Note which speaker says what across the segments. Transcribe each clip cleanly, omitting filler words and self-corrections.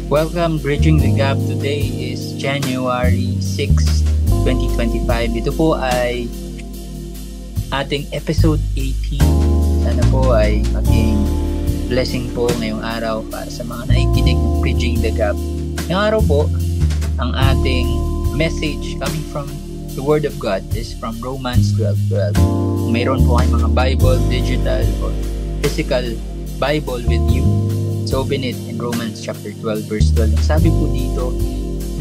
Speaker 1: Welcome, Bridging the Gap. Today is January 6, 2025. Ito po ay ating episode 18. Sana po ay maging blessing po ngayong araw para sa mga nakikinig ng Bridging the Gap. Ngayong araw po, ang ating message coming from the Word of God is from Romans 12:12. Kung mayroon po kayong mga Bible, digital or physical Bible with you, so open it in Romans chapter 12 verse 12. Sabi po dito,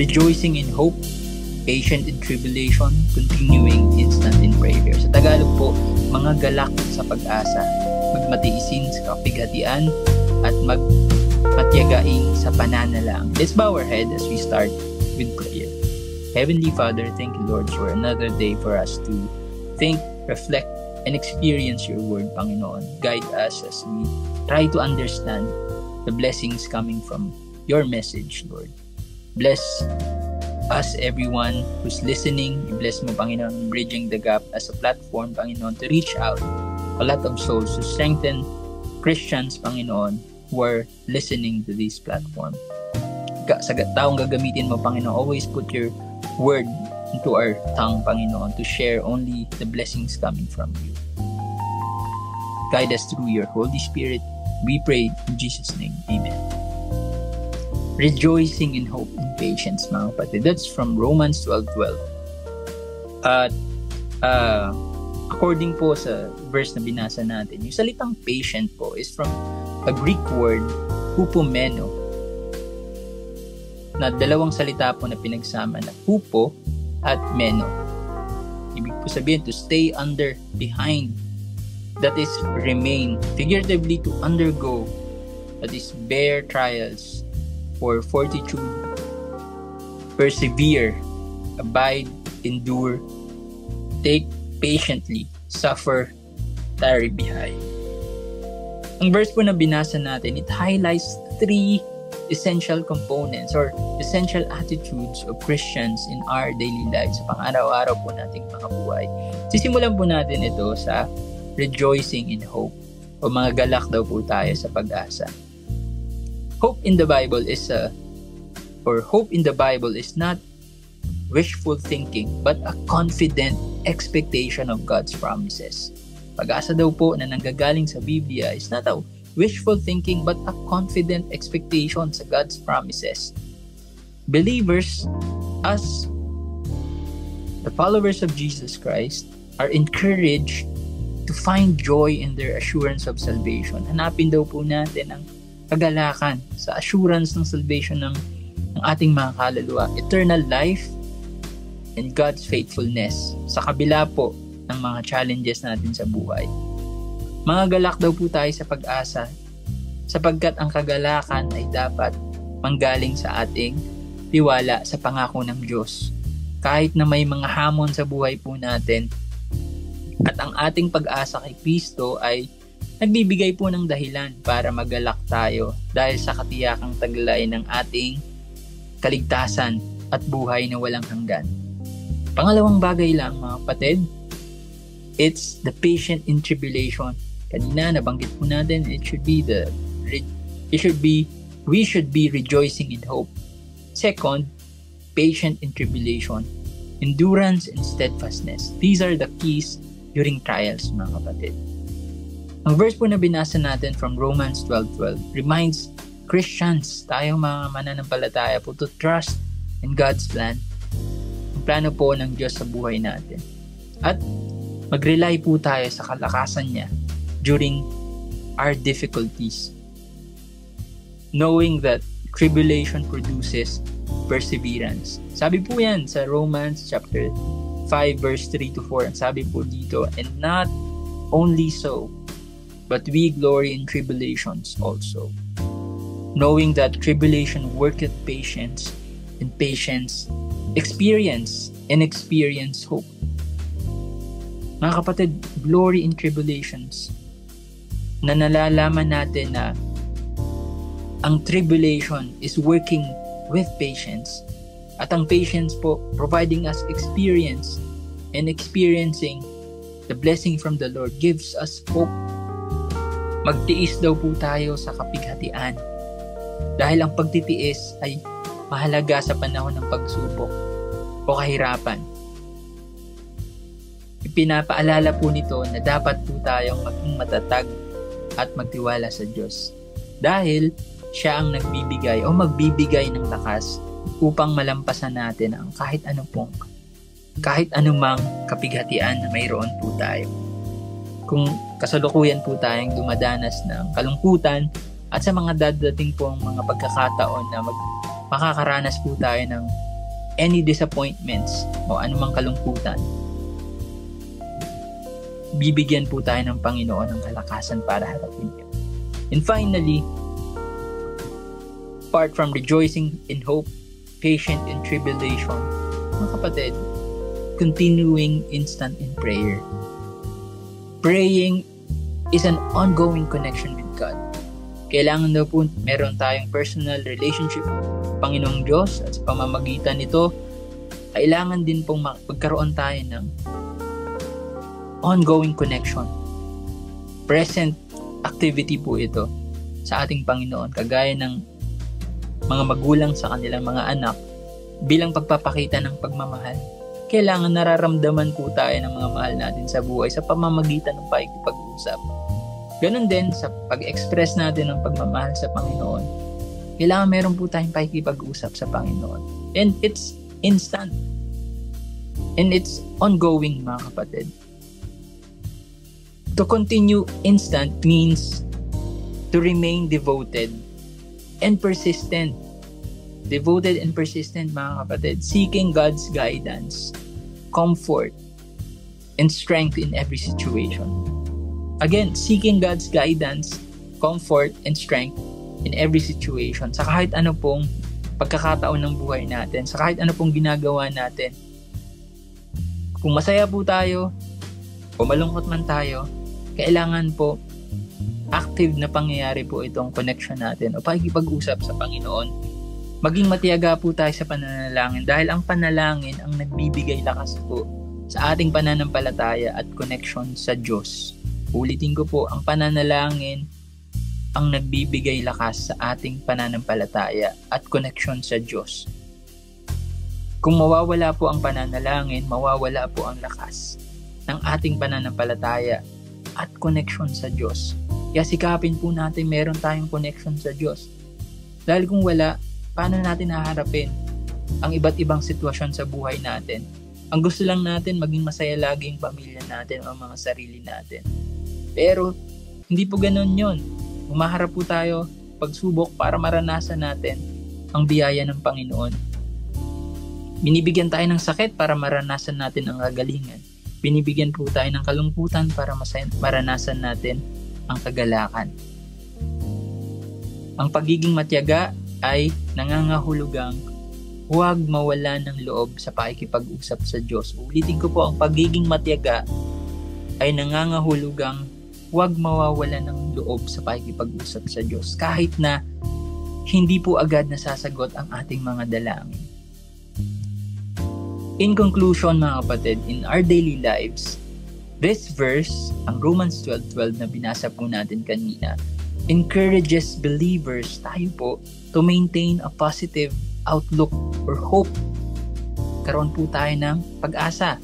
Speaker 1: rejoicing in hope, patient in tribulation, continuing instant in prayer. Sa Tagalog po, mga galak sa pag-asa, magmatiisin sa kapighatian, at magmatyagain sa pananalang. Let's bow our head as we start with prayer. Heavenly Father, thank you, Lord, for another day for us to think, reflect, and experience your word, Panginoon. Guide us as we try to understand the blessings coming from your message, Lord. Bless us, everyone who's listening. Bless mo, Panginoon, Bridging the Gap as a platform, Panginoon, to reach out a lot of souls, to strengthen Christians, Panginoon, who are listening to this platform. Sa taong gagamitin mo, Panginoon, always put your word into our tongue, Panginoon, to share only the blessings coming from you. Guide us through your Holy Spirit. We pray in Jesus' name. Amen. Rejoicing in hope and patience, mga kapatid. That's from Romans 12:12. At according po sa verse na binasa natin, yung salitang patient po is from a Greek word, hupomeno, na dalawang salita po na pinagsama na hupo at meno. Ibig po sabihin, to stay under, behind, that is remain, figuratively to undergo, that is bear trials, for fortitude, persevere, abide, endure, take patiently, suffer, tarry behind. Ang verse po na binasa natin, it highlights three essential components or essential attitudes of Christians in our daily lives, sa pang-araw-araw po nating mga buhay. Sisimulan po natin ito sa rejoicing in hope, o mga galak daw po tayo sa pag-asa. Hope in the Bible is not wishful thinking, but a confident expectation of God's promises. Pag-asa daw po na nanggagaling sa Biblia is not a wishful thinking, but a confident expectation sa God's promises. Believers, as the followers of Jesus Christ, are encouraged to find joy in their assurance of salvation. Hanapin daw po natin ang kagalakan sa assurance ng salvation ng ating mga kaluluwa, eternal life, and God's faithfulness sa kabila po ng mga challenges natin sa buhay. Mga galak daw po tayo sa pag-asa, sapagkat ang kagalakan ay dapat manggaling sa ating tiwala sa pangako ng Diyos. Kahit na may mga hamon sa buhay po natin, at ang ating pag-asa kay Kristo ay nagbibigay po ng dahilan para magalak tayo dahil sa katiyakang taglay ng ating kaligtasan at buhay na walang hanggan. Pangalawang bagay lang, mga kapatid, it's the patient in tribulation. Kanina nabanggit po natin, we should be rejoicing in hope. Second, patient in tribulation, endurance and steadfastness. These are the keys during trials, mga kapatid. Ang verse po na binasa natin from Romans 12:12 reminds Christians, tayo mga mananampalataya po, to trust in God's plan. Ang plano po ng Diyos sa buhay natin. At mag-rely po tayo sa kalakasan niya during our difficulties. Knowing that tribulation produces perseverance. Sabi po yan sa Romans chapter 5 verse 3-4. Sabi po dito, and not only so, but we glory in tribulations also, knowing that tribulation worketh patience, and patience experience, and experience hope. Mga kapatid, glory in tribulations, na nalalaman natin na ang tribulation is working with patience. At ang patience po, providing us experience, and experiencing the blessing from the Lord gives us hope. Magtiis daw po tayo sa kapighatian. Dahil ang pagtitiis ay mahalaga sa panahon ng pagsubok o kahirapan. Ipinapaalala po nito na dapat po tayong maging matatag at magtiwala sa Diyos. Dahil siya ang nagbibigay o magbibigay ng lakas upang malampasan natin ang kahit anumang kapighatian na mayroon po tayo. Kung kasalukuyan po tayong dumadanas ng kalungkutan at sa mga dadating po ang mga pagkakataon na makakaranas po tayo ng any disappointments o anumang kalungkutan, bibigyan po tayo ng Panginoon ng kalakasan para harapin yun. And finally, apart from rejoicing in hope, patient in tribulation, mga kapatid, continuing instant in prayer. Praying is an ongoing connection with God. Kailangan daw po meron tayong personal relationship sa Panginoong Diyos at sa pamamagitan nito, kailangan din pong magkaroon tayo ng ongoing connection. Present activity po ito sa ating Panginoon, kagaya ng mga magulang sa kanilang mga anak bilang pagpapakita ng pagmamahal. Kailangan nararamdaman po tayo ng mga mahal natin sa buhay sa pamamagitan ng pakikipag-usap. Ganon din sa pag-express natin ng pagmamahal sa Panginoon. Kailangan meron po tayong pakikipag-usap sa Panginoon. And it's instant. And it's ongoing, mga kapatid. To continue instant means to remain devoted and persistent. Devoted and persistent, mga kapatid. Seeking God's guidance, comfort, and strength in every situation. Again, seeking God's guidance, comfort, and strength in every situation. Sa kahit ano pong pagkakataon ng buhay natin, sa kahit ano pong ginagawa natin. Kung masaya po tayo, o malungkot man tayo, kailangan po active na pangyayari po itong connection natin o pakikipag-usap sa Panginoon. Maging matiyaga po tayo sa pananalangin dahil ang panalangin ang nagbibigay lakas po sa ating pananampalataya at connection sa Diyos. Ulitin ko po, ang pananalangin ang nagbibigay lakas sa ating pananampalataya at connection sa Diyos. Kung mawawala po ang pananalangin, mawawala po ang lakas ng ating pananampalataya at connection sa Diyos. Kaya sikapin po natin meron tayong connection sa Diyos. Dahil kung wala, paano natin haharapin ang iba't ibang sitwasyon sa buhay natin? Ang gusto lang natin, maging masaya lagi ang pamilya natin o mga sarili natin. Pero, hindi po ganun yun. Umaharap po tayo pagsubok para maranasan natin ang biyaya ng Panginoon. Binibigyan tayo ng sakit para maranasan natin ang kagalingan. Binibigyan po tayo ng kalungkutan para maranasan natin ang kagalakan. Ang pagiging matyaga ay nangangahulugang huwag mawala ng loob sa pakikipag-usap sa Diyos. Ulitin ko po, ang pagiging matyaga ay nangangahulugang huwag mawawala ng loob sa pakikipag-usap sa Diyos kahit na hindi po agad nasasagot ang ating mga dalangin. In conclusion, mga kapatid, in our daily lives, this verse, ang Romans 12:12 na binasa po natin kanina, encourages believers, tayo po, to maintain a positive outlook or hope. Karoon po tayo ng pag-asa.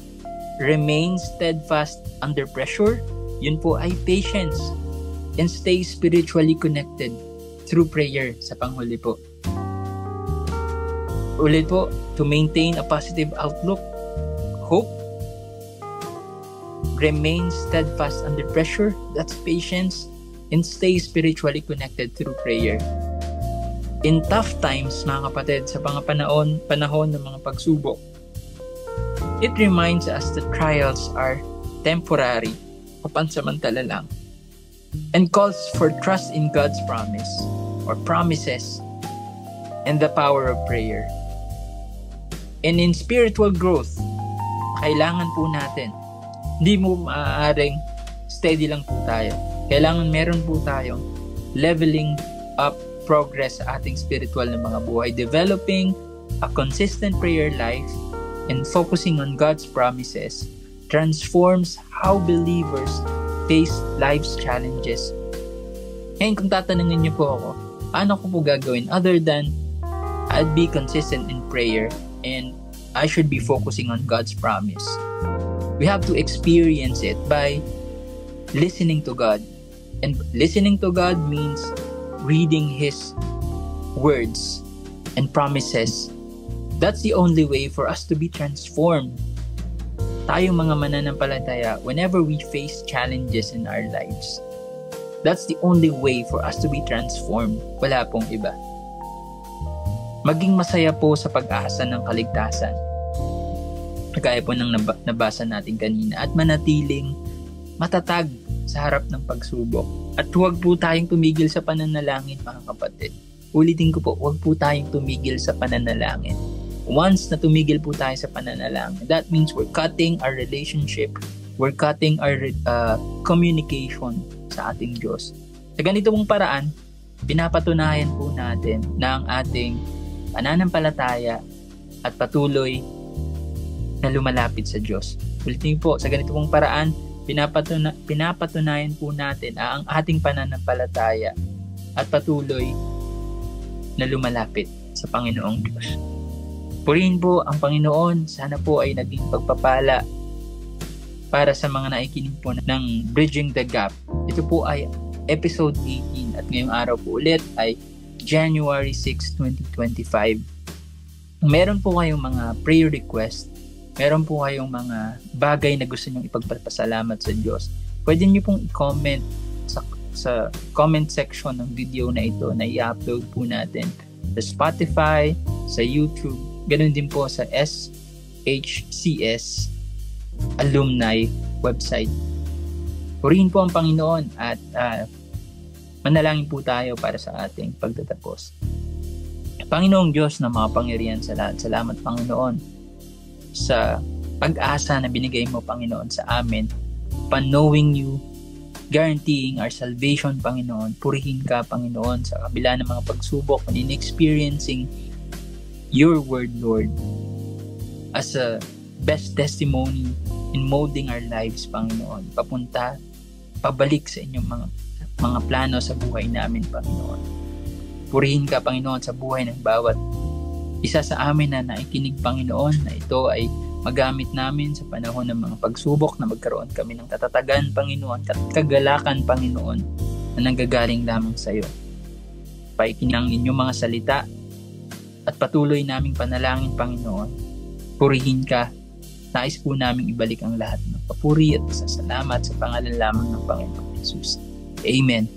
Speaker 1: Remain steadfast under pressure. Yun po ay patience. And stay spiritually connected through prayer sa panghuli po. Ulit po, to maintain a positive outlook, hope, remain steadfast under pressure, that's patience, and stay spiritually connected through prayer. In tough times, mga kapatid, sa panahon ng mga pagsubok, it reminds us that trials are temporary o pansamantala lang, and calls for trust in God's promise or promises and the power of prayer. And in spiritual growth, kailangan po natin, hindi mo maaaring steady lang po tayo. Kailangan meron po tayong leveling up progress sa ating spiritual na mga buhay, developing a consistent prayer life and focusing on God's promises transforms how believers face life's challenges. Ngayon, kung tatanungin niyo po ako, Paano ko po gagawin? Other than, I'd be consistent in prayer and I should be focusing on God's promise. We have to experience it by listening to God. And listening to God means reading His words and promises. That's the only way for us to be transformed. Tayong mga mananampalataya, whenever we face challenges in our lives, that's the only way for us to be transformed. Wala pong iba. Maging masaya po sa pag-asa ng kaligtasan. Kagaya po ng nabasa natin kanina, at manatiling matatag sa harap ng pagsubok. At huwag po tayong tumigil sa pananalangin, mga kapatid. Ulitin ko po, huwag po tayong tumigil sa pananalangin. Once na tumigil po tayo sa pananalangin, that means we're cutting our relationship, we're cutting our communication sa ating Diyos. Sa ganito pong paraan, pinapatunayan po natin na ang ating pananampalataya at patuloy na lumalapit sa Diyos. Ulitin po, sa ganito pong paraan, pinapatunayan po natin ang ating pananampalataya at patuloy na lumalapit sa Panginoong Diyos. Purihin po ang Panginoon. Sana po ay naging pagpapala para sa mga naikinig po ng Bridging the Gap. Ito po ay episode 18 at ngayong araw po ulit ay January 6, 2025. Meron po kayong mga prayer request, meron po kayong mga bagay na gusto nyong ipagpapasalamat sa Diyos, pwede nyo pong i-comment sa comment section ng video na ito na i-upload po natin sa Spotify, sa YouTube, ganun din po sa SHCS alumni website. Purihin po ang Panginoon at manalangin po tayo para sa ating pagtatapos. Panginoong Diyos na makapangyarihan sa lahat, salamat Panginoon sa pag-asa na binigay mo Panginoon sa amin, upon knowing you, guaranteeing our salvation Panginoon. Purihin ka Panginoon sa kabila ng mga pagsubok and in experiencing your word Lord as a best testimony in molding our lives Panginoon, pabalik sa inyong mga plano sa buhay namin Panginoon. Purihin ka Panginoon sa buhay ng bawat isa sa amin na naikinig Panginoon, na ito ay magamit namin sa panahon ng mga pagsubok, na magkaroon kami ng katatagan Panginoon, kagalakan Panginoon na nanggagaling lamang sa iyo. Paikinig ang inyong mga salita at patuloy naming panalangin Panginoon. Purihin ka. Nais po naming ibalik ang lahat ng papuri at pasasalamat sa pangalan lamang ng Panginoon Jesus. Amen.